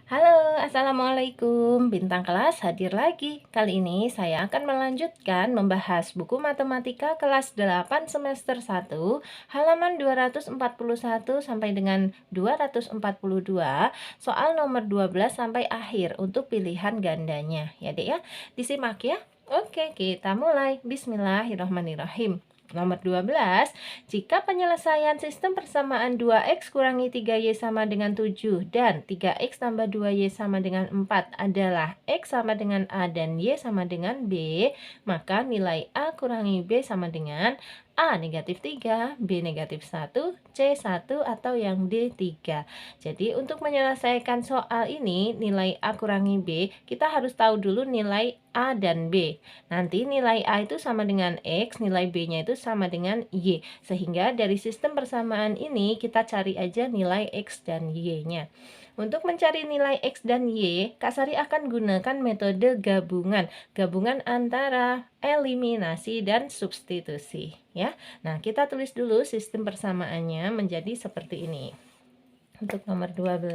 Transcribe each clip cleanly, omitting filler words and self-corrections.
Halo, Assalamualaikum. Bintang kelas hadir lagi. Kali ini saya akan melanjutkan membahas buku matematika kelas 8 semester 1, halaman 241 sampai dengan 242, soal nomor 12 sampai akhir untuk pilihan gandanya. Ya, Dek ya. Disimak ya. Oke, kita mulai. Bismillahirrahmanirrahim. Nomor 12, jika penyelesaian sistem persamaan 2x kurangi 3y sama dengan 7 dan 3x tambah 2y sama dengan 4 adalah x sama dengan a dan y sama dengan b, maka nilai a kurangi b sama dengan A negatif 3, B negatif 1, C 1 atau yang D 3. Jadi untuk menyelesaikan soal ini nilai A kurangi B, kita harus tahu dulu nilai A dan B. Nanti nilai A itu sama dengan X, nilai B-nya itu sama dengan Y. Sehingga dari sistem persamaan ini kita cari aja nilai X dan Y-nya. Untuk mencari nilai X dan Y, Kak Sari akan gunakan metode gabungan. Gabungan antara eliminasi dan substitusi. Ya. Nah, kita tulis dulu sistem persamaannya menjadi seperti ini. Untuk nomor 12,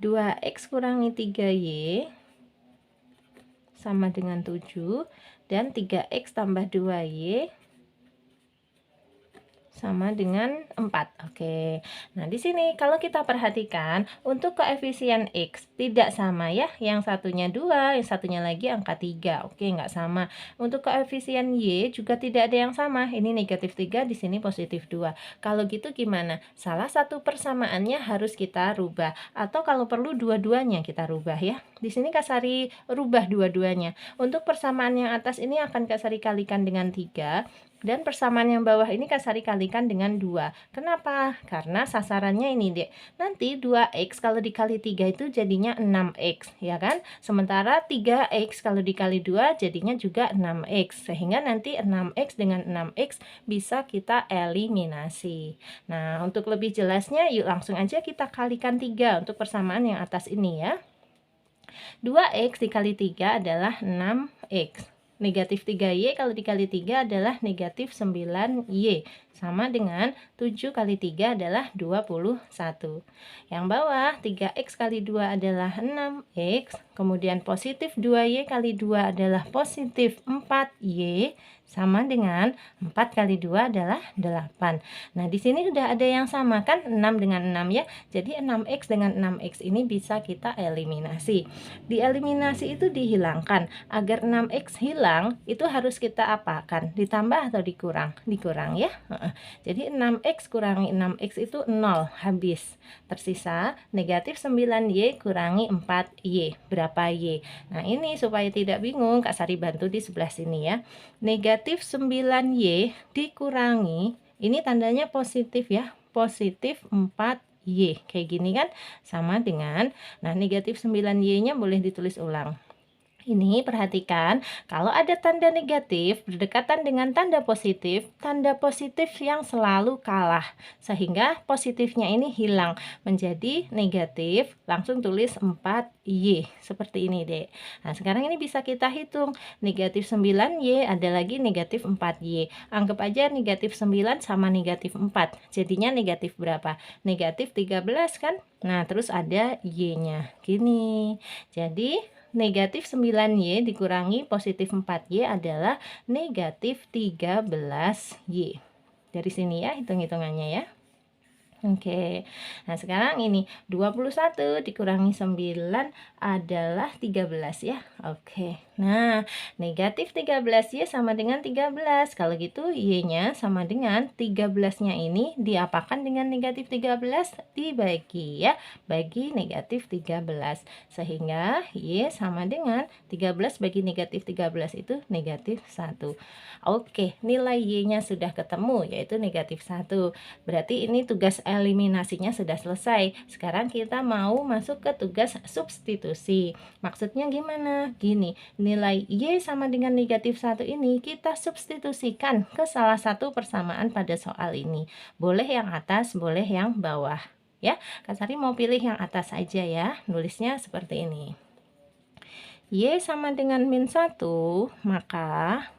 2x kurangi 3y sama dengan 7 dan 3x tambah 2y sama dengan 4. Oke. Nah, di sini kalau kita perhatikan untuk koefisien X tidak sama ya. Yang satunya 2, yang satunya lagi angka 3. Oke, nggak sama. Untuk koefisien Y juga tidak ada yang sama. Ini negatif 3, di sini positif 2. Kalau gitu gimana? Salah satu persamaannya harus kita rubah. Atau kalau perlu dua-duanya kita rubah ya. Di sini Kak Sari rubah dua-duanya. Untuk persamaan yang atas ini akan Kak Sari kalikan dengan 3. Dan persamaan yang bawah ini Kak Sari kalikan dengan 2. Kenapa? Karena sasarannya ini, Dek. Nanti 2x kalau dikali 3 itu jadinya 6x, ya kan? Sementara 3x kalau dikali 2 jadinya juga 6x. Sehingga nanti 6x dengan 6x bisa kita eliminasi. Nah, untuk lebih jelasnya yuk langsung aja kita kalikan 3 untuk persamaan yang atas ini ya. 2x dikali 3 adalah 6x. Negatif 3y kalau dikali 3 adalah negatif 9y. Sama dengan 7 kali 3 adalah 21. Yang bawah 3x kali 2 adalah 6x. Kemudian positif 2y kali 2 adalah positif 4y. Sama dengan 4 kali 2 adalah 8. Nah, di sini sudah ada yang sama kan? 6 dengan 6 ya. Jadi 6x dengan 6x ini bisa kita eliminasi. Dieliminasi itu dihilangkan. Agar 6x hilang, itu harus kita apakan? Ditambah atau dikurang? Dikurang ya. Jadi 6x kurangi 6x itu 0, habis. Tersisa negatif 9y kurangi 4y. Berapa y? Nah, ini supaya tidak bingung, Kak Sari bantu di sebelah sini ya. Negatif 9y dikurangi, ini tandanya positif ya. Positif 4y. Kayak gini kan? Sama dengan, nah negatif 9y nya boleh ditulis ulang. Ini perhatikan, kalau ada tanda negatif berdekatan dengan tanda positif yang selalu kalah. Sehingga positifnya ini hilang menjadi negatif, langsung tulis 4y. Seperti ini, Dek. Nah, sekarang ini bisa kita hitung. Negatif 9y ada lagi negatif 4y. Anggap aja negatif 9 sama negatif 4. Jadinya negatif berapa? Negatif 13 kan? Nah, terus ada y-nya. Gini. Jadi, negatif 9y dikurangi positif 4y adalah negatif 13y. Dari sini ya hitung-hitungannya ya. Oke, nah sekarang ini 21 dikurangi 9 adalah 13 ya. Oke, nah negatif 13y sama dengan 13. Kalau gitu y-nya sama dengan 13-nya ini diapakan dengan negatif 13? Dibagi ya, bagi negatif 13. Sehingga y sama dengan 13 bagi negatif 13 itu negatif 1. Oke, nilai y-nya sudah ketemu yaitu negatif 1. Berarti ini tugas eliminasinya sudah selesai. Sekarang kita mau masuk ke tugas substitusi. Maksudnya gimana? Gini, nilai y sama dengan negatif 1 ini kita substitusikan ke salah satu persamaan pada soal ini. Boleh yang atas, boleh yang bawah. Ya, Kak Sari mau pilih yang atas aja ya. Nulisnya seperti ini. Y sama dengan min 1, maka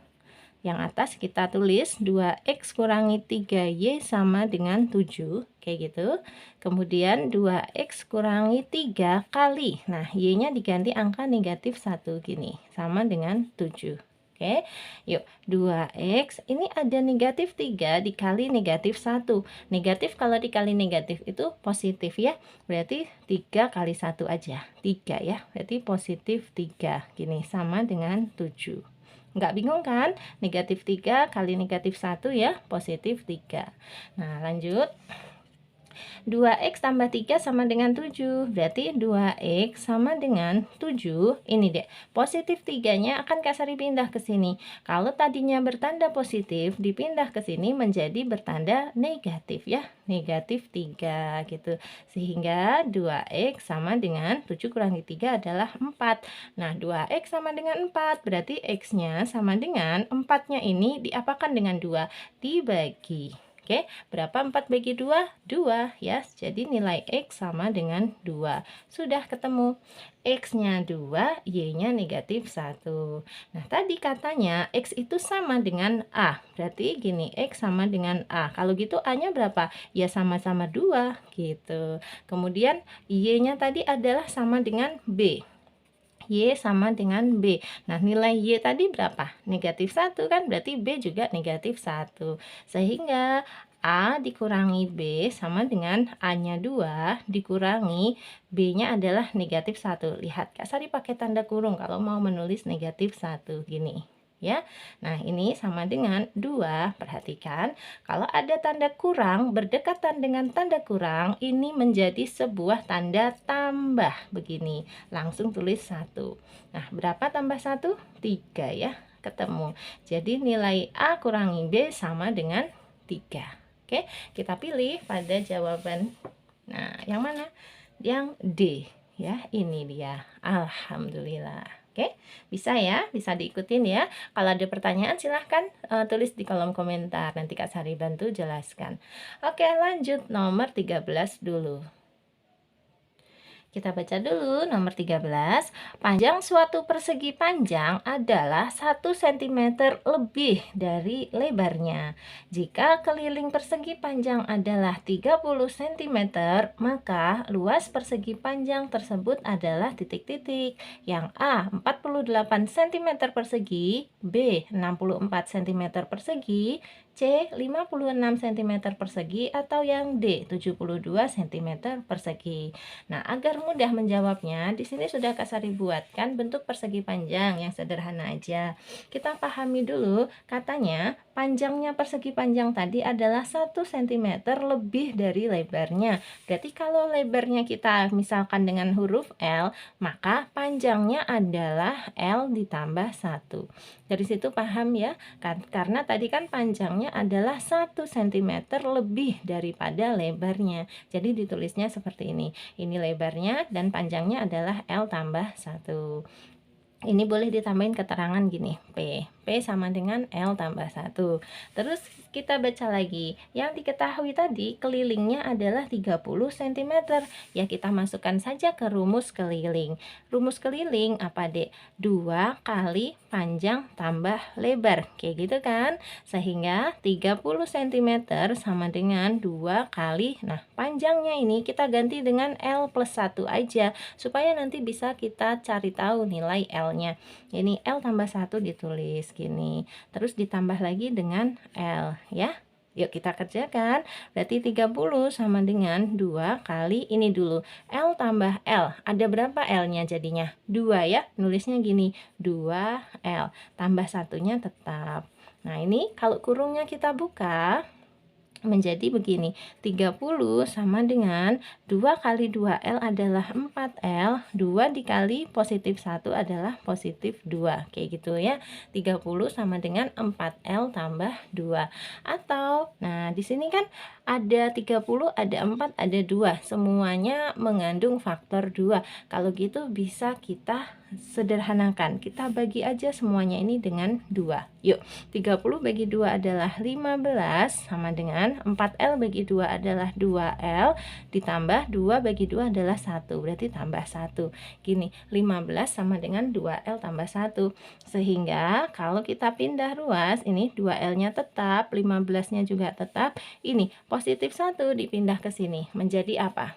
Yang atas kita tulis 2x kurangi 3y sama dengan 7, kayak gitu. Kemudian 2x kurangi 3 kali, nah y-nya diganti angka negatif 1 gini, sama dengan 7. Oke, yuk 2x ini ada negatif 3 dikali negatif 1. Negatif kalau dikali negatif itu positif ya. Berarti 3 kali 1 aja, 3 ya. Berarti positif 3 gini, sama dengan 7. Nggak bingung kan? Negatif 3 kali negatif 1 ya, positif 3. Nah lanjut. 2x tambah 3 sama dengan 7. Berarti 2x sama dengan 7. Ini deh, positif 3-nya akan Kak Sari pindah ke sini. Kalau tadinya bertanda positif, dipindah ke sini menjadi bertanda negatif ya. Negatif 3 gitu. Sehingga 2x sama dengan 7 kurangi 3 adalah 4. Nah, 2x sama dengan 4. Berarti x-nya sama dengan 4-nya ini diapakan dengan 2? Dibagi. Oke, berapa 4 bagi 2? 2 ya. Jadi nilai X sama dengan 2. Sudah ketemu. X-nya 2, Y-nya negatif 1. Nah, tadi katanya X itu sama dengan A. Berarti gini, X sama dengan A. Kalau gitu A-nya berapa? Ya sama-sama 2 gitu. Kemudian Y-nya tadi adalah sama dengan B. Y sama dengan B. Nah, nilai Y tadi berapa? Negatif 1 kan? Berarti B juga negatif 1. Sehingga A dikurangi B sama dengan A-nya 2 dikurangi B-nya adalah negatif 1. Lihat, Kak Sari pakai tanda kurung kalau mau menulis negatif 1 gini. Ya, nah ini sama dengan 2. Perhatikan, kalau ada tanda kurang berdekatan dengan tanda kurang, ini menjadi sebuah tanda tambah begini. Langsung tulis 1. Nah, berapa tambah 1? 3 ya, ketemu. Jadi nilai A kurangi B sama dengan 3. Oke, kita pilih pada jawaban. Nah, yang mana? Yang D ya, ini dia. Alhamdulillah. Oke, bisa ya, bisa diikutin ya. Kalau ada pertanyaan silahkan tulis di kolom komentar, nanti Kak Sari bantu jelaskan. Oke, lanjut nomor 13 dulu. Kita baca dulu nomor 13. Panjang suatu persegi panjang adalah 1 cm lebih dari lebarnya. Jika keliling persegi panjang adalah 30 cm, maka luas persegi panjang tersebut adalah titik-titik. Yang A 48 cm persegi, B 64 cm persegi, C 56 cm persegi, atau yang D 72 cm persegi. Nah, agar mudah menjawabnya, di sini sudah Kak Sari buatkan bentuk persegi panjang yang sederhana aja. Kita pahami dulu, katanya panjangnya persegi panjang tadi adalah 1 cm lebih dari lebarnya. Berarti kalau lebarnya kita misalkan dengan huruf L, maka panjangnya adalah L ditambah 1. Dari situ paham ya, karena tadi kan panjangnya adalah 1 cm lebih daripada lebarnya. Jadi ditulisnya seperti ini. Ini lebarnya dan panjangnya adalah L tambah 1. Ini boleh ditambahin keterangan gini, P sama dengan L tambah 1. Terus kita baca lagi, yang diketahui tadi kelilingnya adalah 30 cm. Ya, kita masukkan saja ke rumus keliling. Rumus keliling apa, Dek? 2 kali panjang tambah lebar, kayak gitu kan? Sehingga 30 cm sama dengan 2 kali, nah panjangnya ini kita ganti dengan L plus 1 aja, supaya nanti bisa kita cari tahu nilai L-nya. Ini L tambah 1 ditulis gini, terus ditambah lagi dengan L ya. Yuk kita kerjakan. Berarti 30 sama dengan 2 kali ini dulu, L tambah L. Ada berapa L-nya jadinya? 2 ya. Nulisnya gini, 2L. Tambah satunya tetap. Nah, ini kalau kurungnya kita buka menjadi begini, 30 sama dengan 2 kali 2L adalah 4L, 2 dikali positif 1 adalah positif 2, kayak gitu ya. 30 sama dengan 4L tambah 2. Atau, nah di sini kan ada 30, ada 4, ada 2. Semuanya mengandung faktor 2. Kalau gitu bisa kita sederhanakan. Kita bagi aja semuanya ini dengan 2. Yuk, 30 bagi 2 adalah 15 sama dengan 4L bagi 2 adalah 2L ditambah 2 bagi 2 adalah 1. Berarti tambah 1. Gini, 15 sama dengan 2L tambah 1. Sehingga kalau kita pindah ruas, ini 2L-nya tetap, 15-nya juga tetap. Ini positif 1 dipindah ke sini. Menjadi apa?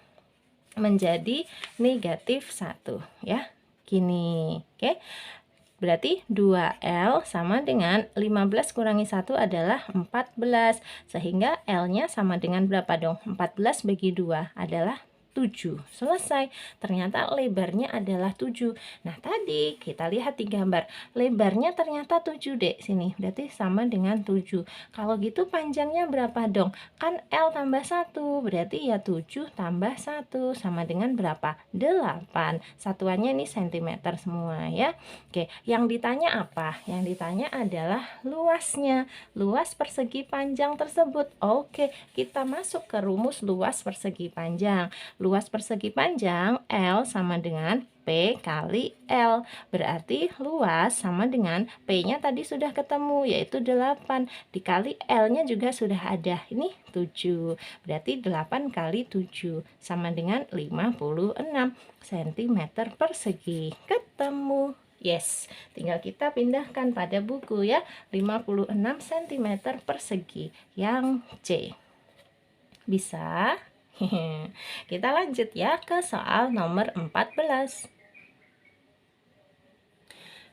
Menjadi negatif 1 ya. Gini, oke. Berarti 2L sama dengan 15 kurangi 1 adalah 14. Sehingga L-nya sama dengan berapa dong? 14 bagi 2 adalah 7. Selesai. Ternyata lebarnya adalah 7. Nah, tadi kita lihat di gambar. Lebarnya ternyata 7, Dek. Sini. Berarti sama dengan 7. Kalau gitu panjangnya berapa dong? Kan L tambah 1. Berarti ya 7 tambah 1 sama dengan berapa? 8. Satuannya ini cm semua ya. Oke, yang ditanya apa? Yang ditanya adalah luasnya. Luas persegi panjang tersebut. Oke, kita masuk ke rumus luas persegi panjang. Luas persegi panjang L sama dengan P kali L. Berarti luas sama dengan P-nya tadi sudah ketemu, yaitu 8. Dikali L-nya juga sudah ada. Ini 7. Berarti 8 kali 7 sama dengan 56 cm persegi. Ketemu. Yes, tinggal kita pindahkan pada buku ya. 56 cm persegi yang C. Bisa? Kita lanjut ya ke soal nomor 14.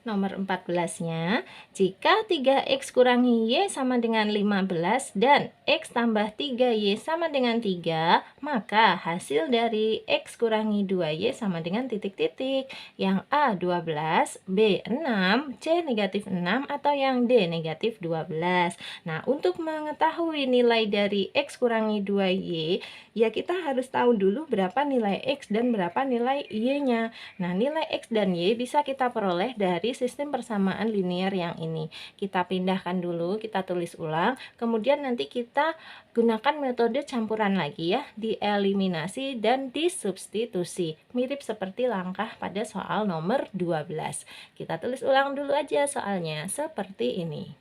Nomor 14-nya, jika 3x kurangi y sama dengan 15 dan x tambah 3y sama dengan 3, maka hasil dari x kurangi 2y sama dengan titik-titik. Yang A 12, B 6, C negatif 6, atau yang D negatif 12. Nah, untuk mengetahui nilai dari x kurangi 2y, ya kita harus tahu dulu berapa nilai x dan berapa nilai y-nya. Nah, nilai x dan y bisa kita peroleh dari sistem persamaan linear yang ini. Kita pindahkan dulu, kita tulis ulang, kemudian nanti kita gunakan metode campuran lagi ya, dieliminasi dan disubstitusi. Mirip seperti langkah pada soal nomor 12. Kita tulis ulang dulu aja soalnya, seperti ini.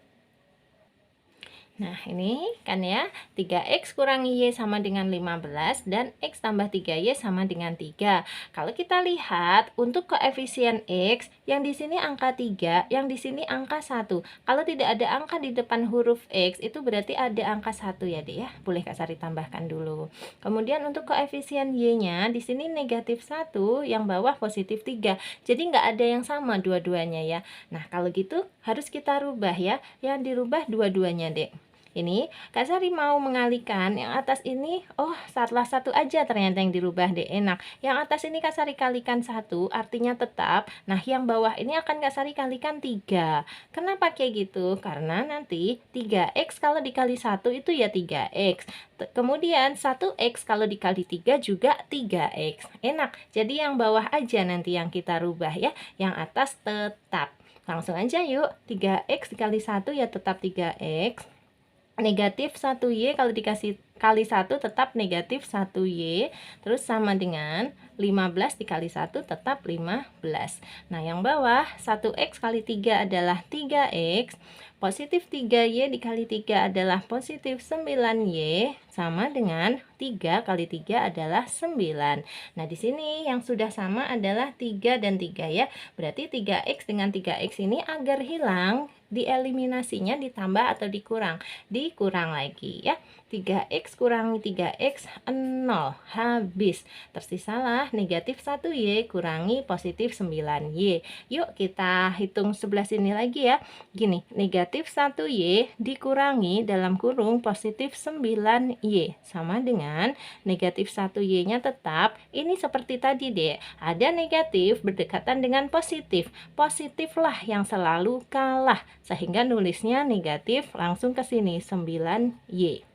Nah, ini kan ya, 3x kurangi y sama dengan 15 dan x tambah 3y sama dengan 3. Kalau kita lihat untuk koefisien x, yang di sini angka 3, yang di sini angka 1. Kalau tidak ada angka di depan huruf x, itu berarti ada angka 1 ya, Dek ya. Boleh Kak Sari tambahkan dulu. Kemudian untuk koefisien y-nya, di sini negatif 1, yang bawah positif 3. Jadi nggak ada yang sama dua-duanya ya. Nah, kalau gitu harus kita rubah ya. Yang dirubah dua-duanya, Dek. Ini Kak Sari mau mengalihkan yang atas ini, salah satu aja ternyata yang dirubah deh, enak. Yang atas ini Kak Sari kalikan 1, artinya tetap. Nah, yang bawah ini akan Kak Sari kalikan 3. Kenapa kayak gitu? Karena nanti 3x kalau dikali 1 itu ya 3x. Kemudian 1x kalau dikali 3 juga 3x. Enak. Jadi yang bawah aja nanti yang kita rubah ya. Yang atas tetap. Langsung aja yuk. 3x dikali 1 ya tetap 3x. Negatif 1y kalau dikasih kali 1 tetap negatif 1y, terus sama dengan 15 dikali 1 tetap 15. Nah, yang bawah 1x kali 3 adalah 3x, positif 3y dikali 3 adalah positif 9y, sama dengan 3 kali 3 adalah 9. Nah, di sini yang sudah sama adalah 3 dan 3 ya. Berarti 3x dengan 3x ini agar hilang, dieliminasinya ditambah atau dikurang? Dikurang lagi ya. 3x kurangi 3x 0, habis. Tersisalah negatif 1y kurangi positif 9y. Yuk kita hitung sebelah sini lagi ya. Gini, negatif 1y dikurangi dalam kurung positif 9y sama dengan negatif 1y nya tetap. Ini seperti tadi deh, ada negatif berdekatan dengan positif. Positiflah yang selalu kalah, sehingga nulisnya negatif langsung ke sini 9y.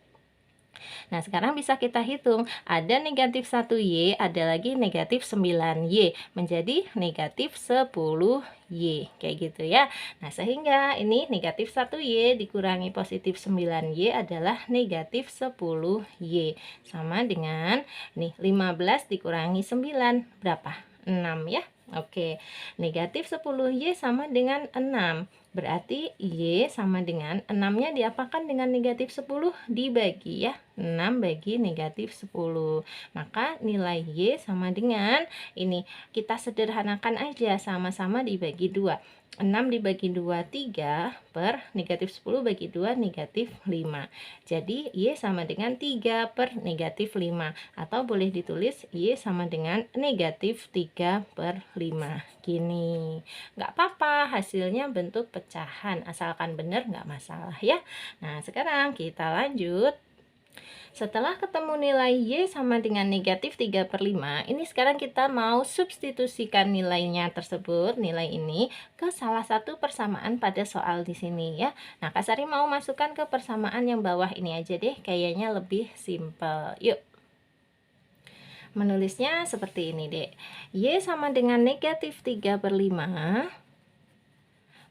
Nah, sekarang bisa kita hitung, ada negatif 1Y, ada lagi negatif 9Y, menjadi negatif 10Y, kayak gitu ya. Nah, sehingga ini negatif 1Y dikurangi positif 9Y adalah negatif 10Y, sama dengan nih 15 dikurangi 9, berapa? 6 ya. Oke, negatif 10Y sama dengan 6. Berarti Y sama dengan 6-nya diapakan dengan negatif 10? Dibagi ya. 6 bagi negatif 10. Maka nilai Y sama dengan ini. Kita sederhanakan aja, sama-sama dibagi 2. 6 dibagi 2, 3 per negatif 10 bagi 2, negatif 5. Jadi Y sama dengan 3 per negatif 5. Atau boleh ditulis Y sama dengan negatif 3 per 5. Gini. Nggak apa-apa, hasilnya bentuk pecahan. Asalkan benar nggak masalah ya. Nah, sekarang kita lanjut. Setelah ketemu nilai Y sama dengan negatif 3 per 5, ini sekarang kita mau substitusikan nilainya tersebut, nilai ini, ke salah satu persamaan pada soal di sini ya. Nah, Kak Sari mau masukkan ke persamaan yang bawah ini aja deh, kayaknya lebih simpel. Yuk. Menulisnya seperti ini deh. Y sama dengan negatif 3 per 5,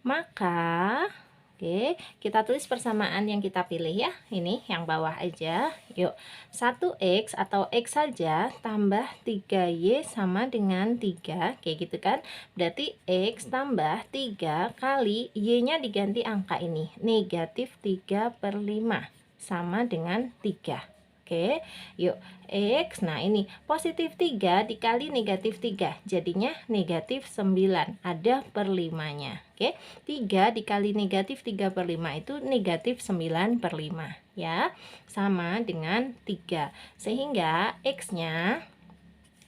maka oke, kita tulis persamaan yang kita pilih ya. Ini yang bawah aja. Yuk, 1x atau x saja tambah 3y sama dengan 3. Kayak gitu kan. Berarti x tambah 3 kali y-nya diganti angka ini. Negatif 3 per 5 sama dengan 3. Oke, yuk X, nah ini positif 3 dikali negatif 3, jadinya negatif 9, ada per 5-nya. Oke, 3 dikali negatif 3 per 5 itu negatif 9 per 5 ya, sama dengan 3. Sehingga X-nya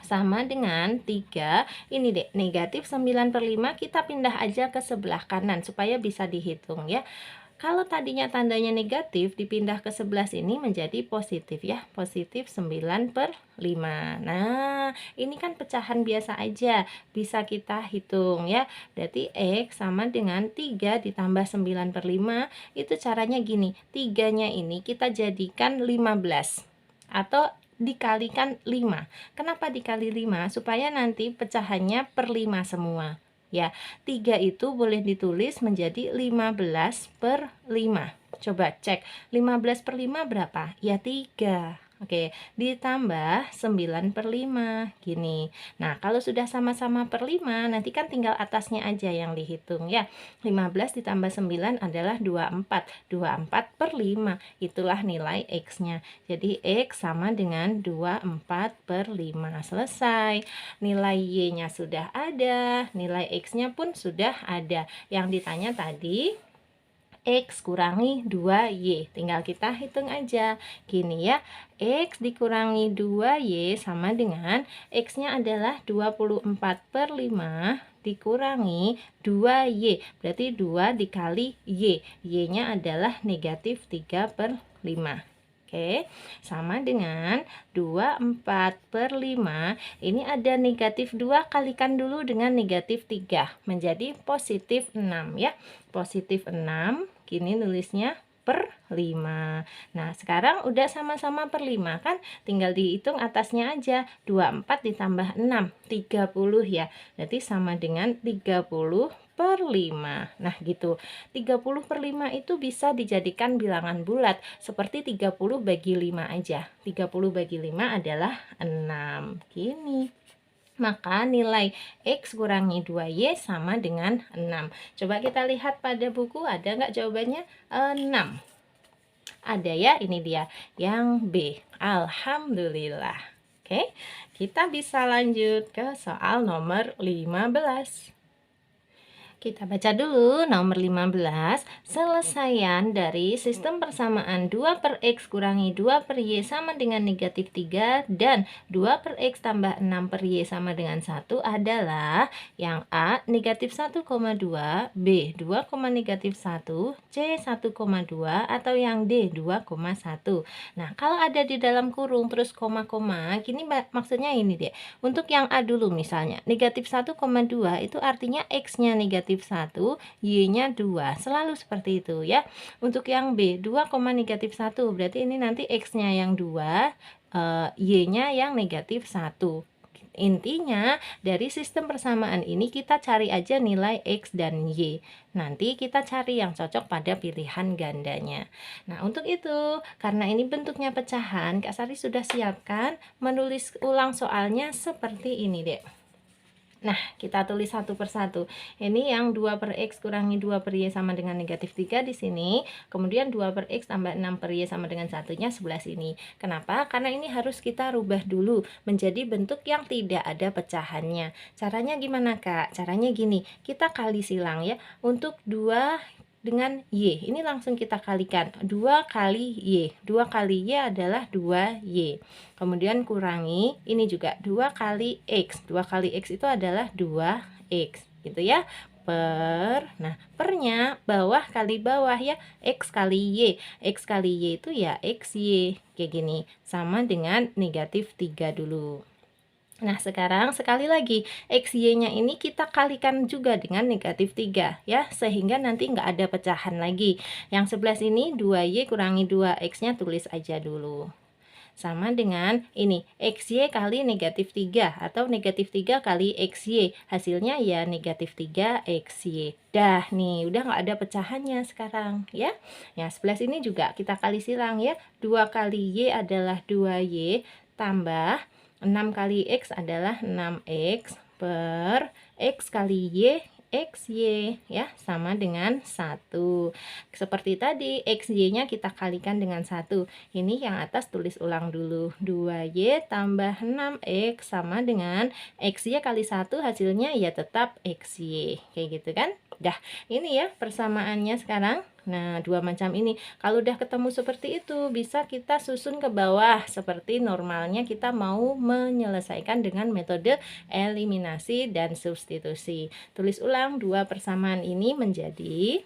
sama dengan 3, ini deh, negatif 9 per 5 kita pindah aja ke sebelah kanan supaya bisa dihitung ya. Kalau tadinya tandanya negatif, dipindah ke 11 ini menjadi positif ya, positif 9 per 5. Nah, ini kan pecahan biasa aja, bisa kita hitung ya. Berarti X sama dengan 3 ditambah 9 per 5, itu caranya gini, 3-nya ini kita jadikan 15, atau dikalikan 5. Kenapa dikali 5? Supaya nanti pecahannya per 5 semua. Ya, 3 itu boleh ditulis menjadi 15 per 5. Coba cek, 15 per 5 berapa? Ya 3. Oke, ditambah 9 per 5, gini. Nah, kalau sudah sama-sama per 5, nanti kan tinggal atasnya aja yang dihitung ya. 15 ditambah 9 adalah 24. 24 per 5, itulah nilai X-nya. Jadi, X sama dengan 24 per 5. Selesai. Nilai Y-nya sudah ada, nilai X-nya pun sudah ada. Yang ditanya tadi, X kurangi 2Y, tinggal kita hitung aja. Gini ya, X dikurangi 2Y sama dengan X-nya adalah 24 per 5 dikurangi 2Y, berarti 2 dikali Y, Y-nya adalah negatif 3 per 5. Oke, sama dengan 24 per 5, ini ada negatif 2, kalikan dulu dengan negatif 3, menjadi positif 6 ya. Positif 6, gini nulisnya per 5. Nah, sekarang udah sama-sama per 5 kan, tinggal dihitung atasnya aja. 24 ditambah 6, 30 ya. Berarti sama dengan 30 per 5. Nah, gitu. 30 per 5 itu bisa dijadikan bilangan bulat, seperti 30 bagi 5 aja. 30 bagi 5 adalah 6. Gini. Maka nilai X kurangi 2Y sama dengan 6. Coba kita lihat pada buku, ada nggak jawabannya? 6. Ada ya, ini dia yang B. Alhamdulillah. Oke, kita bisa lanjut ke soal nomor 15. Kita baca dulu nomor 15, selesaian dari sistem persamaan 2 per X kurangi 2 per Y sama dengan negatif 3 dan 2 per X tambah 6 per Y sama dengan 1 adalah yang A negatif 1,2, B 2, negatif 1, C 1,2 atau yang D 2,1. Nah, kalau ada di dalam kurung terus koma-koma, gini maksudnya ini deh. Untuk yang A dulu misalnya, negatif 1,2 itu artinya X-nya negatif negatif 1, Y-nya 2. Selalu seperti itu ya. Untuk yang B, 2, negatif 1. Berarti ini nanti X-nya yang 2, Y-nya yang negatif 1. Intinya dari sistem persamaan ini kita cari aja nilai X dan Y. Nanti kita cari yang cocok pada pilihan gandanya. Nah, untuk itu, karena ini bentuknya pecahan, Kak Sari sudah siapkan menulis ulang soalnya seperti ini, Dek. Nah, kita tulis satu persatu. Ini yang 2 per X kurangi 2 per Y sama dengan negatif 3 di sini. Kemudian 2 per X tambah 6 per Y sama dengan 1-nya sebelah sini. Kenapa? Karena ini harus kita rubah dulu menjadi bentuk yang tidak ada pecahannya. Caranya gimana, Kak? Caranya gini, kita kali silang ya. Untuk 2 dengan Y, ini langsung kita kalikan. 2 kali Y. 2 kali Y adalah 2Y. Kemudian kurangi, ini juga 2 kali X. 2 kali X itu adalah 2X. Gitu ya. Nah, pernya bawah kali bawah ya. X kali Y. X kali Y itu ya XY. Kayak gini. Sama dengan negatif 3 dulu. Nah, sekarang sekali lagi XY-nya ini kita kalikan juga dengan negatif 3 ya, sehingga nanti nggak ada pecahan lagi. Yang sebelah sini 2Y kurangi 2X-nya tulis aja dulu. Sama dengan ini XY kali negatif 3 atau negatif 3 kali XY. Hasilnya ya negatif 3 XY. Dah nih, udah nggak ada pecahannya sekarang ya. Ya, sebelah sini juga kita kali silang ya. 2 kali Y adalah 2Y tambah 6 kali X adalah 6X per X kali Y, XY ya, sama dengan 1. Seperti tadi, XY-nya kita kalikan dengan 1. Ini yang atas tulis ulang dulu. 2Y tambah 6X sama dengan XY kali 1, hasilnya ya tetap XY. Kayak gitu kan? Dah, ini ya persamaannya sekarang. Nah, dua macam ini. Kalau udah ketemu seperti itu, bisa kita susun ke bawah seperti normalnya kita mau menyelesaikan dengan metode eliminasi dan substitusi. Tulis ulang dua persamaan ini menjadi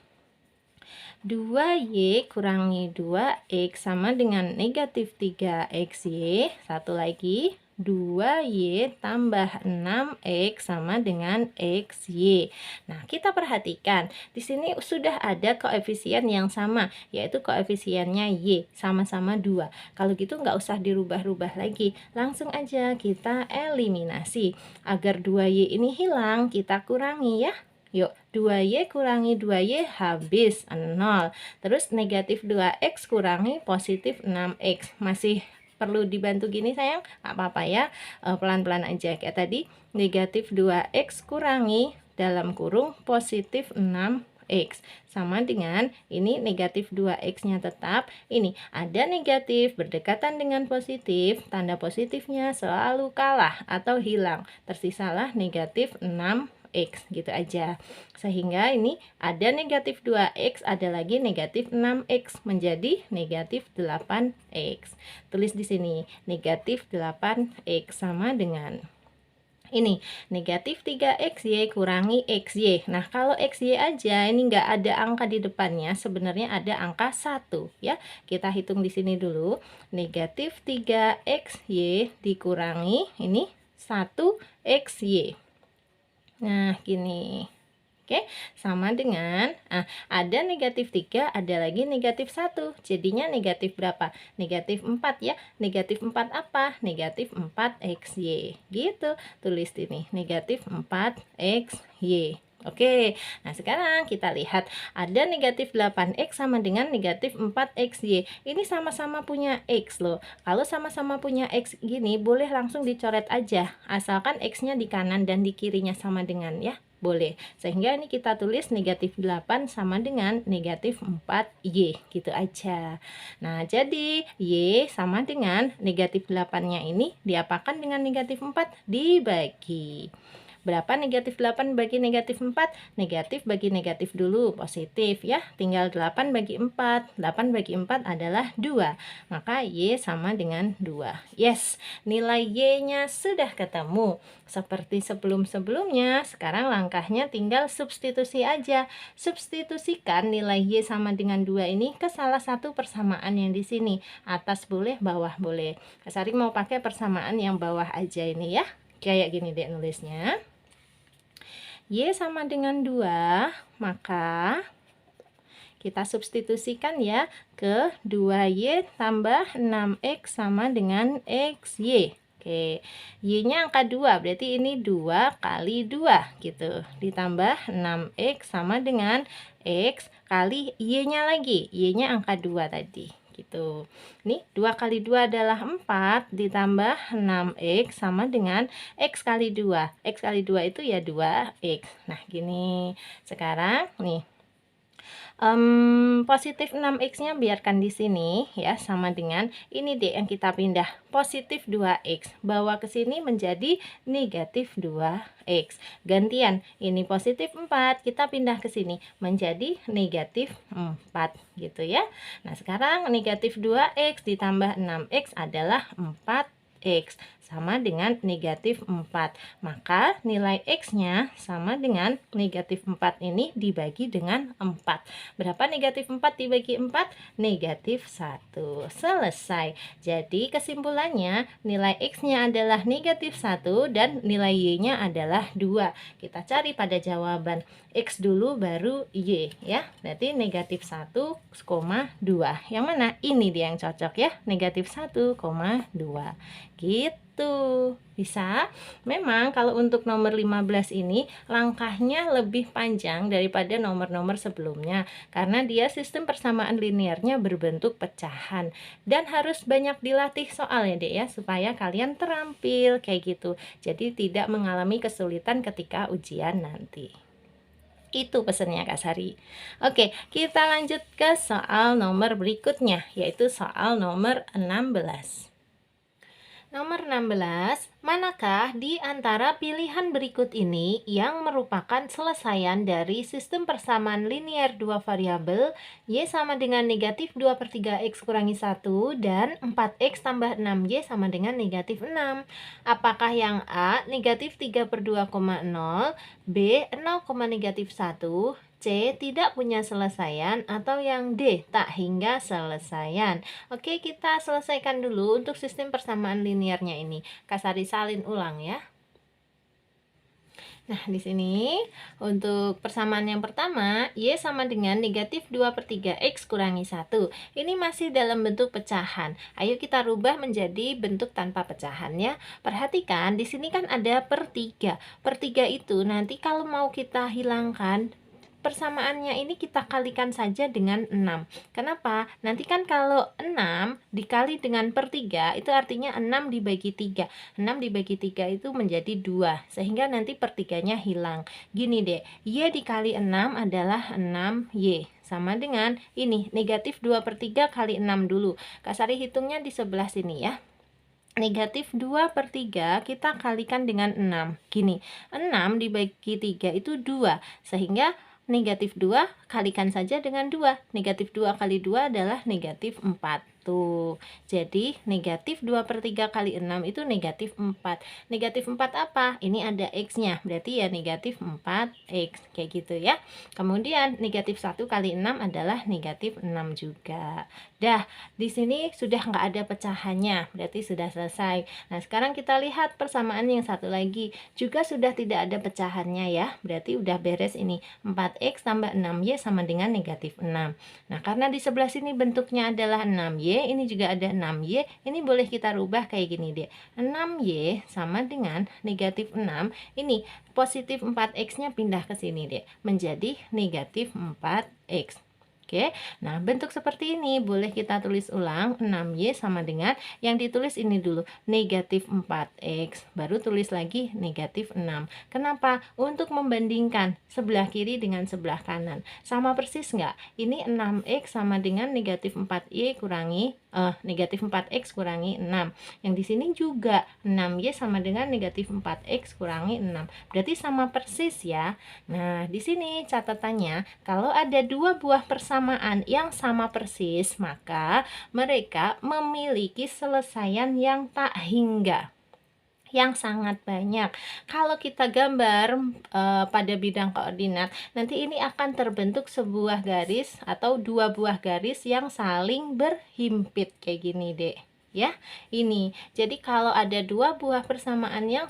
2Y kurangi 2X sama dengan negatif 3XY. Satu lagi, 2Y tambah 6X sama dengan XY. Nah, kita perhatikan, di sini sudah ada koefisien yang sama, yaitu koefisiennya Y, sama-sama 2. Kalau gitu nggak usah dirubah-rubah lagi, langsung aja kita eliminasi. Agar 2Y ini hilang, kita kurangi ya. Yuk, 2Y kurangi 2Y habis 0. Terus negatif 2X kurangi positif 6X. Masih perlu dibantu gini sayang? Nggak apa-apa ya, pelan-pelan aja. Kayak tadi, negatif 2X kurangi dalam kurung positif 6X. Sama dengan ini negatif 2X-nya tetap. Ini ada negatif berdekatan dengan positif. Tanda positifnya selalu kalah atau hilang. Tersisalah negatif 6X gitu aja. Sehingga ini ada negatif 2X, ada lagi negatif 6X menjadi negatif 8X. Tulis di sini negatif 8X sama dengan ini negatif 3XY kurangi XY. Nah, kalau XY aja ini nggak ada angka di depannya, sebenarnya ada angka 1 ya. Kita hitung di sini dulu. Negatif 3XY dikurangi ini 1XY. Nah, gini. Oke, sama dengan ada negatif 3, ada lagi negatif 1. Jadinya negatif berapa? Negatif 4 ya. Negatif 4 apa? Negatif 4XY. Gitu. Tulis ini, negatif 4XY. Oke, nah sekarang kita lihat ada negatif 8X sama dengan negatif 4XY. Ini sama-sama punya X loh. Kalau sama-sama punya X gini, boleh langsung dicoret aja. Asalkan X-nya di kanan dan di kirinya sama dengan ya. Boleh. Sehingga ini kita tulis negatif 8 sama dengan negatif 4Y. Gitu aja. Nah, jadi Y sama dengan negatif 8-nya ini diapakan dengan negatif 4? Dibagi. Berapa negatif 8 bagi negatif 4? Negatif bagi negatif dulu, positif ya. Tinggal 8 bagi 4. 8 bagi 4 adalah 2. Maka Y sama dengan 2. Yes, nilai Y-nya sudah ketemu. Seperti sebelum-sebelumnya, sekarang langkahnya tinggal substitusi aja. Substitusikan nilai Y sama dengan 2 ini ke salah satu persamaan yang di sini. Atas boleh, bawah boleh. Kak Sari mau pakai persamaan yang bawah aja ini ya. Kayak gini deh nulisnya. Y sama dengan 2, maka kita substitusikan ya ke 2Y tambah 6X sama dengan XY. Oke, Y-nya angka 2, berarti ini 2 kali 2 gitu. Ditambah 6X sama dengan X kali Y-nya lagi. Y-nya angka 2 tadi gitu. Nih 2 kali 2 adalah 4 ditambah 6X sama dengan X kali 2. X kali 2 itu ya 2X. Nah gini, sekarang nih positif 6x-nya biarkan di sini ya, sama dengan ini deh yang kita pindah, positif 2x, bawa ke sini menjadi negatif 2x. Gantian, ini positif 4, kita pindah ke sini menjadi negatif 4 gitu ya. Nah, sekarang negatif 2x ditambah 6x adalah 4x sama dengan negatif 4. Maka nilai X-nya sama dengan negatif 4 ini dibagi dengan 4. Berapa negatif 4 dibagi 4? Negatif 1. Selesai. Jadi kesimpulannya nilai X-nya adalah negatif 1 dan nilai Y-nya adalah 2. Kita cari pada jawaban. X dulu baru Y ya. Berarti negatif 1,2. Yang mana? Ini dia yang cocok ya. Negatif 1,2. Gitu. Bisa? Memang kalau untuk nomor 15 ini langkahnya lebih panjang daripada nomor-nomor sebelumnya karena dia sistem persamaan linearnya berbentuk pecahan dan harus banyak dilatih soal ya Dek ya, supaya kalian terampil kayak gitu. Jadi tidak mengalami kesulitan ketika ujian nanti. Itu pesannya Kak Sari. Oke, kita lanjut ke soal nomor berikutnya, yaitu soal nomor 16. Nomor 16, manakah di antara pilihan berikut ini yang merupakan selesaian dari sistem persamaan linear dua variabel Y sama dengan negatif 2/3X kurangi 1 dan 4X tambah 6Y sama dengan negatif 6? Apakah yang A negatif 3/2,0, B 0,-1, C tidak punya selesaian, atau yang D tak hingga selesaian? Oke, kita selesaikan dulu untuk sistem persamaan linearnya ini. Kak Sari salin ulang ya. Nah, di sini untuk persamaan yang pertama, Y sama dengan negatif 2/3X kurangi 1. Ini masih dalam bentuk pecahan. Ayo kita rubah menjadi bentuk tanpa pecahan ya. Perhatikan, di sini kan ada per 3. Per 3 itu nanti kalau mau kita hilangkan, persamaannya ini kita kalikan saja dengan 6. Kenapa? Nanti kan kalau 6 dikali dengan per 3 itu artinya 6 dibagi 3. 6 dibagi 3 itu menjadi 2. Sehingga nanti per 3-nya hilang. Gini deh, Y dikali 6 adalah 6Y. Sama dengan ini, negatif 2/3 kali 6 dulu. Kak Sari hitungnya di sebelah sini ya. Negatif 2/3 kita kalikan dengan 6. Gini, 6 dibagi 3 itu 2. Sehingga negatif 2 kalikan saja dengan 2. Negatif 2 kali 2 adalah negatif 4. Tuh, jadi negatif 2/3 kali 6 itu negatif 4. Negatif 4 apa? Ini ada X-nya, berarti ya negatif 4X. Kayak gitu ya. Kemudian negatif 1 kali 6 adalah negatif 6 juga. Dah, di sini sudah nggak ada pecahannya, berarti sudah selesai. Nah, sekarang kita lihat persamaan yang satu lagi. Juga sudah tidak ada pecahannya ya, berarti udah beres ini. 4X tambah 6Y sama dengan negatif 6. Nah, karena di sebelah sini bentuknya adalah 6Y, ini juga ada 6Y, ini boleh kita rubah kayak gini deh. 6Y sama dengan negatif 6, ini positif 4X-nya pindah ke sini deh, menjadi negatif 4X. Oke, nah bentuk seperti ini boleh kita tulis ulang. 6Y sama dengan yang ditulis ini dulu, negatif 4X, baru tulis lagi negatif 6. Kenapa? Untuk membandingkan sebelah kiri dengan sebelah kanan. Sama persis nggak? Ini 6X sama dengan negatif 4Y kurangi negatif 4X kurangi 6. Yang di sini juga 6Y sama dengan negatif 4X kurangi 6. Berarti sama persis ya. Nah, di sini catatannya, kalau ada dua buah persamaan yang sama persis, maka mereka memiliki selesaian yang tak hingga, yang sangat banyak. Kalau kita gambar pada bidang koordinat, nanti ini akan terbentuk sebuah garis atau dua buah garis yang saling berhimpit kayak gini deh. ya. Ini. Jadi kalau ada dua buah persamaan yang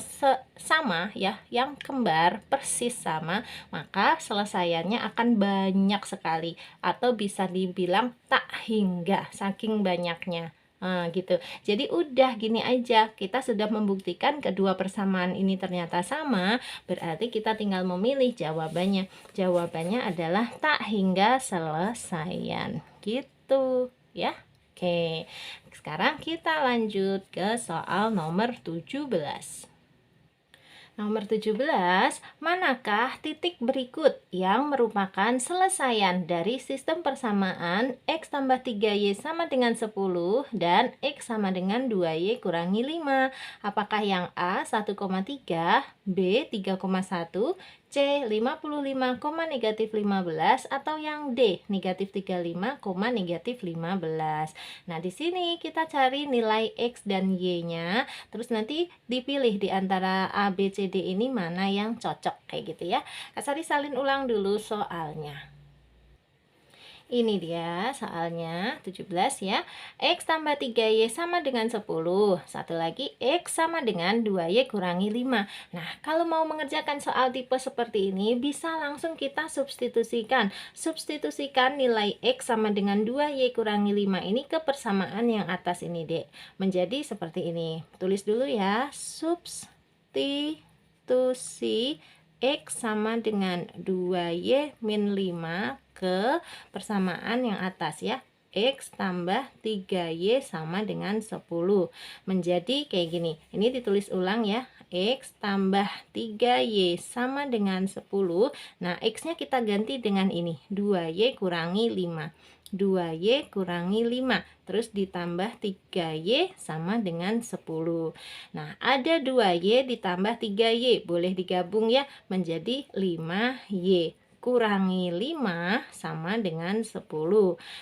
sama ya, yang kembar persis sama, maka selesaiannya akan banyak sekali atau bisa dibilang tak hingga saking banyaknya. Nah, gitu. Jadi udah gini aja, kita sudah membuktikan kedua persamaan ini ternyata sama, berarti kita tinggal memilih jawabannya. Jawabannya adalah tak hingga selesaian. Gitu, ya. Oke, sekarang kita lanjut ke soal nomor 17. Nomor 17, manakah titik berikut yang merupakan selesaian dari sistem persamaan X tambah 3Y sama dengan 10 dan X sama dengan 2Y kurangi 5? Apakah yang A 1,3, B 3,1, C 55, negatif 15, atau yang D negatif 35, negatif 15? Nah, di sini kita cari nilai X dan Y-nya, terus nanti dipilih di antara A, B, C, D ini mana yang cocok, kayak gitu ya. Kak Sari salin ulang dulu soalnya. Ini dia soalnya 17 ya. X tambah 3Y sama dengan 10. Satu lagi X sama dengan 2Y kurangi 5. Nah, kalau mau mengerjakan soal tipe seperti ini, bisa langsung kita substitusikan. Substitusikan nilai X sama dengan 2Y kurangi 5 ini ke persamaan yang atas ini, Dek. Menjadi seperti ini. Tulis dulu ya. Substitusi X sama dengan 2Y min 5 ke persamaan yang atas ya. X tambah 3Y sama dengan 10. Menjadi kayak gini. Ini ditulis ulang ya. X tambah 3Y sama dengan 10. Nah, X-nya kita ganti dengan ini. 2Y kurangi 5. 2Y kurangi 5. Terus ditambah 3Y sama dengan 10. Nah, ada 2Y ditambah 3Y. Boleh digabung ya menjadi 5Y. Kurangi 5 sama dengan 10.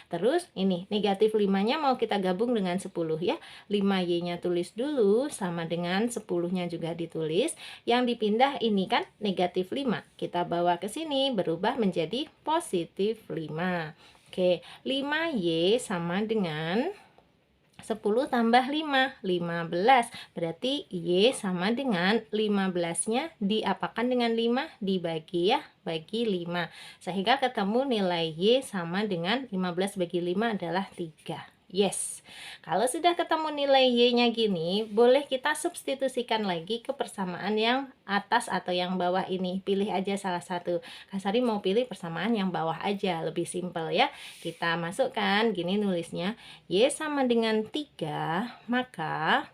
Terus ini negatif 5-nya mau kita gabung dengan 10 ya. 5Y-nya tulis dulu sama dengan 10-nya juga ditulis. Yang dipindah ini kan negatif 5. Kita bawa ke sini berubah menjadi positif 5. Oke, 5Y sama dengan 10 tambah 5, 15. Berarti Y sama dengan 15-nya diapakan dengan 5? Dibagi ya, bagi 5. Sehingga ketemu nilai Y sama dengan 15 bagi 5 adalah 3. Yes. Kalau sudah ketemu nilai Y-nya gini, boleh kita substitusikan lagi ke persamaan yang atas atau yang bawah ini. Pilih aja salah satu. Kak Sari mau pilih persamaan yang bawah aja, lebih simpel ya. Kita masukkan, gini nulisnya. Y sama dengan 3, maka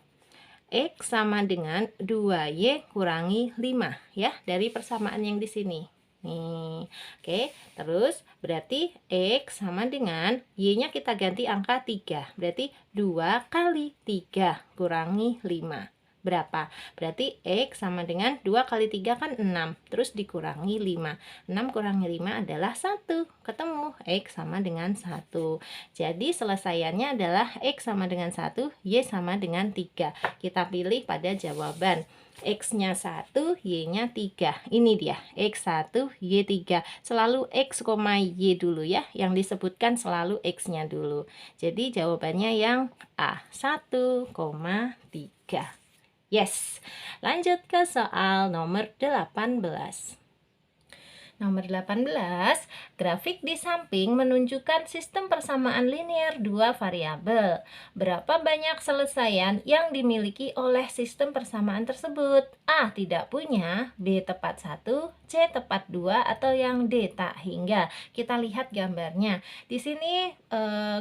X sama dengan 2Y kurangi 5 ya, dari persamaan yang di sini. Nih, oke, terus berarti X sama dengan Y-nya kita ganti angka 3. Berarti 2 kali 3 kurangi 5. Berapa? Berarti X sama dengan 2 kali 3 kan 6. Terus dikurangi 5. 6 kurangi 5 adalah 1. Ketemu X sama dengan 1. Jadi selesaiannya adalah X sama dengan 1, Y sama dengan 3. Kita pilih pada jawaban. X-nya 1, Y-nya 3. Ini dia, X1, Y3. Selalu X, Y dulu ya. Yang disebutkan selalu X-nya dulu. Jadi jawabannya yang A, 1,3. Yes. Lanjut ke soal nomor 18. Nomor 18, grafik di samping menunjukkan sistem persamaan linear dua variabel. Berapa banyak selesaian yang dimiliki oleh sistem persamaan tersebut? A. Tidak punya, B. Tepat 1, C. Tepat 2, atau yang D. Tak hingga. Kita lihat gambarnya. Di sini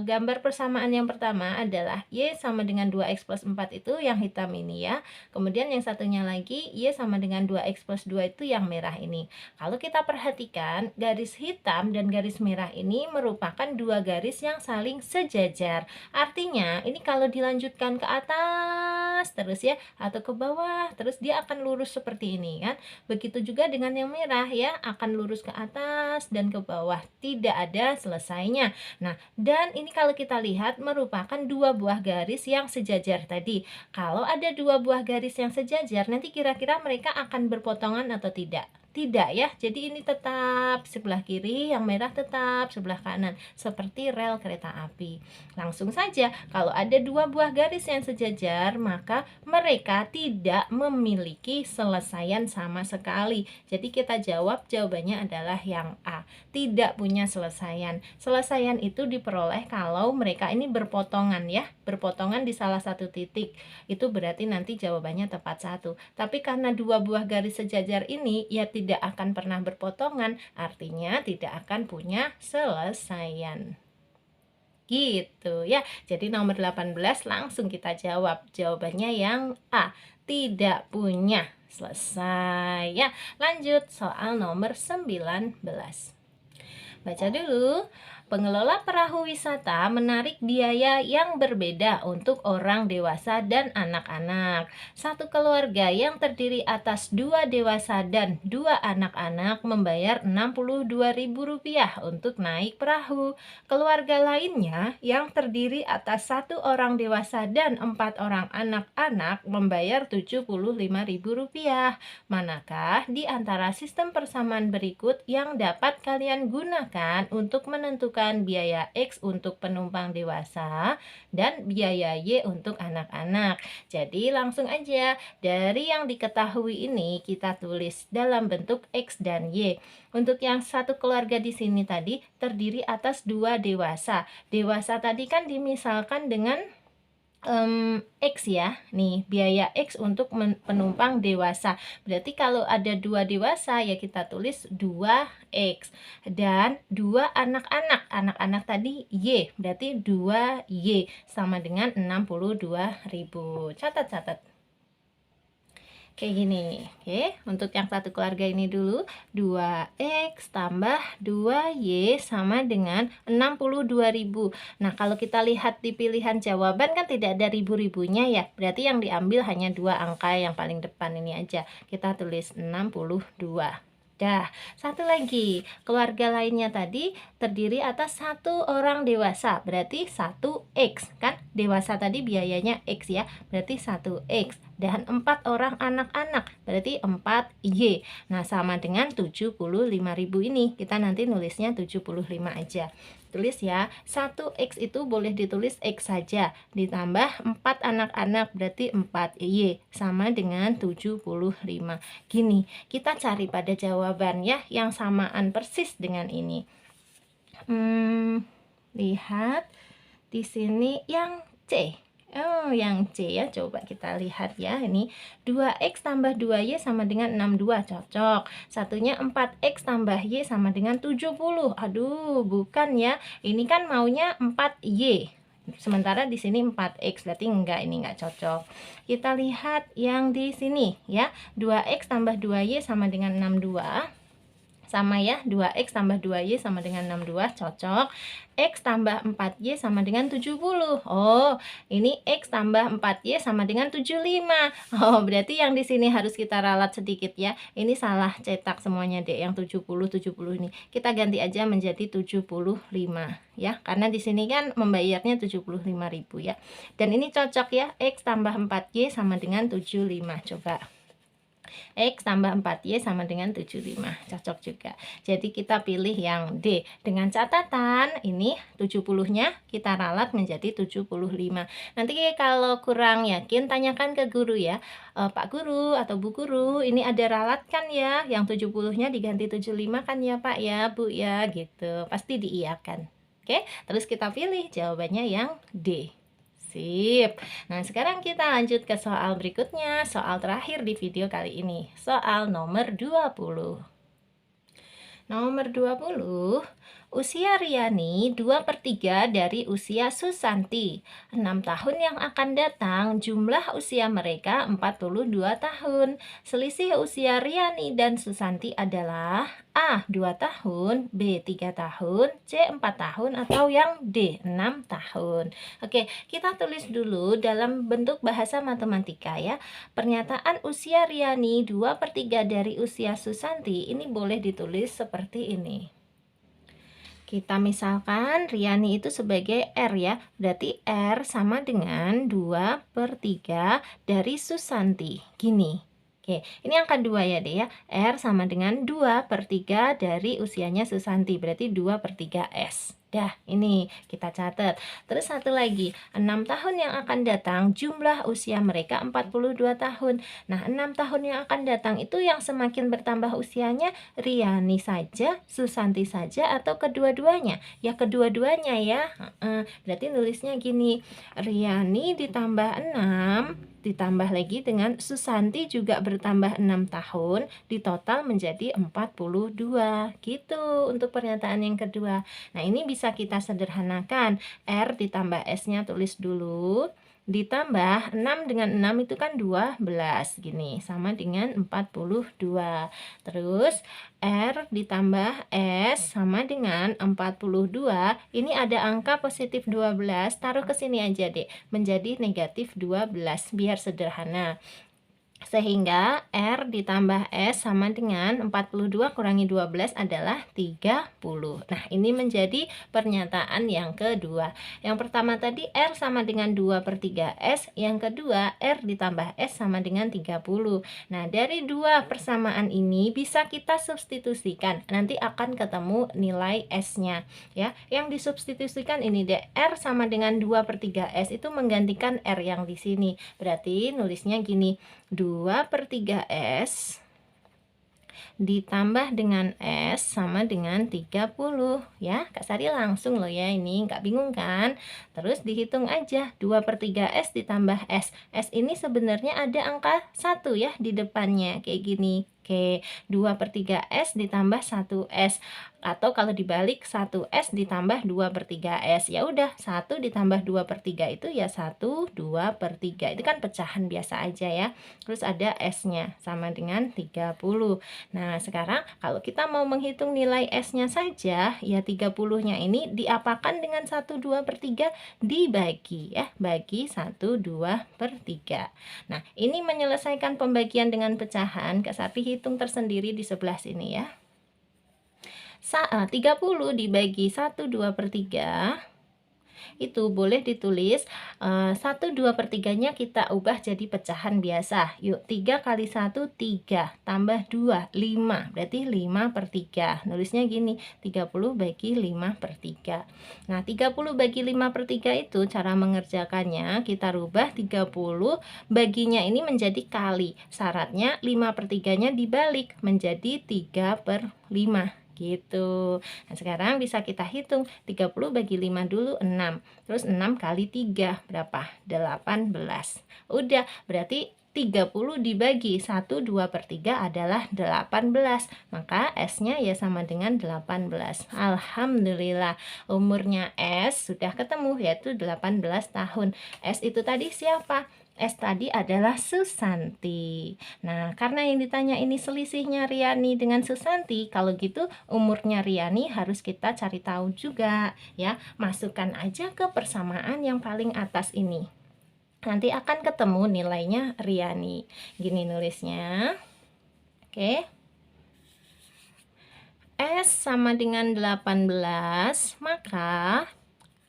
gambar persamaan yang pertama adalah Y sama dengan 2X plus 4 itu yang hitam ini ya. Kemudian yang satunya lagi Y sama dengan 2X plus 2 itu yang merah ini. Kalau kita perhatikan, garis hitam dan garis merah ini merupakan dua garis yang saling sejajar. Artinya, ini kalau dilanjutkan ke atas terus ya, atau ke bawah, terus dia akan lurus seperti ini kan. Begitu juga dengan yang merah ya, akan lurus ke atas dan ke bawah. Tidak ada selesainya. Nah, dan ini kalau kita lihat merupakan dua buah garis yang sejajar tadi. Kalau ada dua buah garis yang sejajar, nanti kira-kira mereka akan berpotongan atau tidak? Tidak ya, jadi ini tetap sebelah kiri, yang merah tetap sebelah kanan, seperti rel kereta api. Langsung saja, kalau ada dua buah garis yang sejajar, maka mereka tidak memiliki selesaian sama sekali. Jadi kita jawab, jawabannya adalah yang A, tidak punya selesaian. Selesaian itu diperoleh kalau mereka ini berpotongan ya, berpotongan di salah satu titik. Itu berarti nanti jawabannya tepat satu. Tapi karena dua buah garis sejajar ini ya tidak akan pernah berpotongan, artinya tidak akan punya selesaian. Gitu ya. Jadi nomor 18 langsung kita jawab. Jawabannya yang A, tidak punya selesai ya. Lanjut soal nomor 19. Baca dulu. Pengelola perahu wisata menarik biaya yang berbeda untuk orang dewasa dan anak-anak. Satu keluarga yang terdiri atas 2 dewasa dan 2 anak-anak membayar Rp62.000 untuk naik perahu. Keluarga lainnya yang terdiri atas 1 orang dewasa dan 4 orang anak-anak membayar Rp75.000. Manakah di antara sistem persamaan berikut yang dapat kalian gunakan untuk menentukan biaya X untuk penumpang dewasa dan biaya Y untuk anak-anak? Jadi langsung aja, dari yang diketahui ini kita tulis dalam bentuk X dan Y. Untuk yang satu keluarga di sini tadi terdiri atas 2 dewasa. Dewasa tadi kan dimisalkan dengan X ya. Nih, biaya X untuk penumpang dewasa. Berarti kalau ada 2 dewasa ya kita tulis 2X. Dan 2 anak-anak. Anak-anak tadi Y. Berarti 2Y sama dengan 62.000. Catat-catat. Kayak gini. Oke, untuk yang satu keluarga ini dulu, 2X tambah 2Y sama dengan 62.000. Nah, kalau kita lihat di pilihan jawaban kan tidak ada ribu-ribunya ya. Berarti yang diambil hanya 2 angka yang paling depan ini aja. Kita tulis 62. Dah, satu lagi. Keluarga lainnya tadi terdiri atas 1 orang dewasa. Berarti 1X. Kan dewasa tadi biayanya X ya. Berarti 1X. Dan 4 orang anak-anak. Berarti 4Y. Nah, sama dengan 75.000 ini. Kita nanti nulisnya 75 aja. Tulis ya, 1X itu boleh ditulis X saja, ditambah 4 anak-anak berarti 4Y sama dengan 75. Gini, kita cari pada jawaban ya yang samaan persis dengan ini. Lihat di sini yang C. Oh, yang C ya, coba kita lihat ya. Ini 2X tambah 2Y sama dengan 62, cocok. Satunya 4X tambah Y sama dengan 70. Aduh, bukan ya. Ini kan maunya 4Y. Sementara di sini 4X, berarti enggak, ini enggak cocok. Kita lihat yang di sini ya. 2X tambah 2Y sama dengan 62. Sama ya, 2X tambah 2Y sama dengan 62, cocok. X tambah 4Y sama dengan 70. Oh, ini X tambah 4Y sama dengan 75. Oh, berarti yang di sini harus kita ralat sedikit ya. Ini salah cetak semuanya deh, yang 70 ini. Kita ganti aja menjadi 75 ya. Karena di sini kan membayarnya 75.000 ya. Dan ini cocok ya, X tambah 4Y sama dengan 75. Coba. X tambah 4Y sama dengan 75, cocok juga. Jadi kita pilih yang D. Dengan catatan ini 70-nya kita ralat menjadi 75. Nanti kalau kurang yakin tanyakan ke guru ya. Pak Guru atau Bu Guru, ini ada ralat kan ya? Yang 70-nya diganti 75 kan ya Pak ya, Bu ya, gitu. Pasti diiyakan. Oke, terus kita pilih jawabannya yang D. Sip. Nah, sekarang kita lanjut ke soal berikutnya, soal terakhir di video kali ini. Soal nomor 20. Nomor 20, usia Riani 2/3 dari usia Susanti. 6 tahun yang akan datang, jumlah usia mereka 42 tahun. Selisih usia Riani dan Susanti adalah A. 2 tahun, B. 3 tahun, C. 4 tahun, atau yang D. 6 tahun. Oke, kita tulis dulu dalam bentuk bahasa matematika ya. Pernyataan usia Riani 2/3 dari usia Susanti ini boleh ditulis seperti ini. Kita misalkan Riani itu sebagai R ya, berarti R sama dengan 2/3 dari Susanti. Gini, Oke, ini angka 2 ya deh ya. R sama dengan 2/3 dari usianya Susanti, berarti 2/3 S. Dah, ini kita catat. Terus satu lagi, 6 tahun yang akan datang, jumlah usia mereka 42 tahun. Nah, 6 tahun yang akan datang itu yang semakin bertambah usianya Riani saja, Susanti saja, atau kedua-duanya? Ya, kedua-duanya ya. Berarti nulisnya gini, Riani ditambah 6 ditambah lagi dengan Susanti juga bertambah 6 tahun, di total menjadi 42 gitu untuk pernyataan yang kedua. Nah, ini bisa kita sederhanakan. R ditambah S-nya tulis dulu, ditambah 6 dengan 6 itu kan 12 gini, sama dengan 42. Terus R ditambah S sama dengan 42. Ini ada angka positif 12, taruh ke sini aja deh, menjadi negatif 12 biar sederhana. Sehingga R ditambah S sama dengan 42 kurangi 12 adalah 30. Nah, ini menjadi pernyataan yang kedua. Yang pertama tadi R sama dengan 2/3 S, yang kedua R ditambah S sama dengan 30. Nah, dari dua persamaan ini bisa kita substitusikan. Nanti akan ketemu nilai S-nya ya. Yang disubstitusikan ini deh, R sama dengan 2/3 S itu menggantikan R yang di sini. Berarti nulisnya gini, 2/3 S ditambah dengan S sama dengan 30 ya. Kak Sari langsung loh ya, ini nggak bingung kan? Terus dihitung aja, 2/3 S ditambah S. S ini sebenarnya ada angka 1 ya di depannya, kayak gini. Oke, 2/3 S ditambah 1 S. Atau kalau dibalik 1 S ditambah 2/3 S. Ya udah, 1 ditambah 2/3 itu ya 1 2/3. Itu kan pecahan biasa aja ya. Terus ada S-nya sama dengan 30. Nah, sekarang kalau kita mau menghitung nilai S-nya saja, ya 30-nya ini diapakan dengan 1 2/3? Dibagi ya, bagi 1 2/3. Nah, ini menyelesaikan pembagian dengan pecahan. Kak Sapi hitung tersendiri di sebelah sini ya. 30 dibagi 1 2/3 itu boleh ditulis 1 2/3-nya kita ubah jadi pecahan biasa. Yuk, 3 kali 1 3 tambah 2 5, berarti 5/3. Nulisnya gini, 30 bagi 5/3. Nah, 30 bagi 5/3 itu cara mengerjakannya kita rubah 30 baginya ini menjadi kali. Syaratnya 5/3-nya dibalik menjadi 3/5 gitu. Nah, sekarang bisa kita hitung 30 bagi 5 dulu 6. Terus 6 kali 3 berapa? 18. Udah, berarti 30 dibagi 1 2/3 adalah 18. Maka S-nya ya sama dengan 18. Alhamdulillah, umurnya S sudah ketemu, yaitu 18 tahun. S itu tadi siapa? S tadi adalah Susanti. Nah, karena yang ditanya ini selisihnya Riani dengan Susanti, kalau gitu umurnya Riani harus kita cari tahu juga ya. Masukkan aja ke persamaan yang paling atas ini. Nanti akan ketemu nilainya Riani. Gini nulisnya. Oke. S sama dengan 18, maka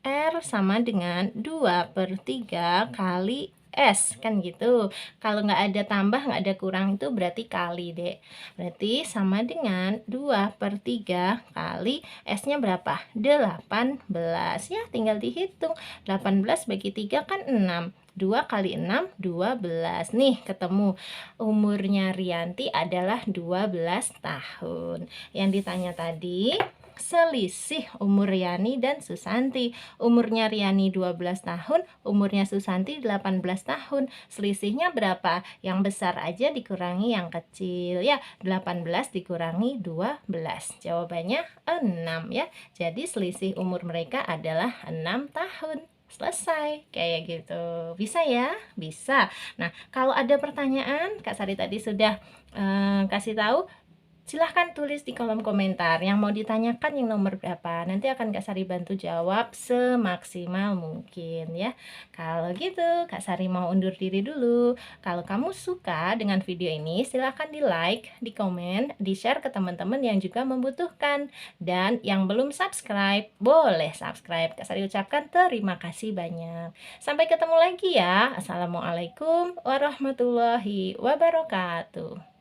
R sama dengan 2/3 kali S, kan gitu. Kalau nggak ada tambah, nggak ada kurang, itu berarti kali deh. Berarti sama dengan 2/3 kali S-nya berapa? 18. Ya, tinggal dihitung. 18 bagi 3 kan 6. 2 kali 6, 12. Nih, ketemu. Umurnya Rianti adalah 12 tahun. Yang ditanya tadi, selisih umur Riani dan Susanti. Umurnya Riani 12 tahun, umurnya Susanti 18 tahun. Selisihnya berapa? Yang besar aja dikurangi yang kecil ya. 18 dikurangi 12. Jawabannya 6 ya. Jadi selisih umur mereka adalah 6 tahun. Selesai, kayak gitu. Bisa ya? Bisa. Nah, kalau ada pertanyaan, Kak Sari tadi sudah kasih tahu, Silahkan tulis di kolom komentar yang mau ditanyakan yang nomor berapa. Nanti akan Kak Sari bantu jawab semaksimal mungkin ya. Kalau gitu, Kak Sari mau undur diri dulu. Kalau kamu suka dengan video ini, silahkan di like, di komen, di share ke teman-teman yang juga membutuhkan. Dan yang belum subscribe, boleh subscribe. Kak Sari ucapkan terima kasih banyak. Sampai ketemu lagi ya. Assalamualaikum warahmatullahi wabarakatuh.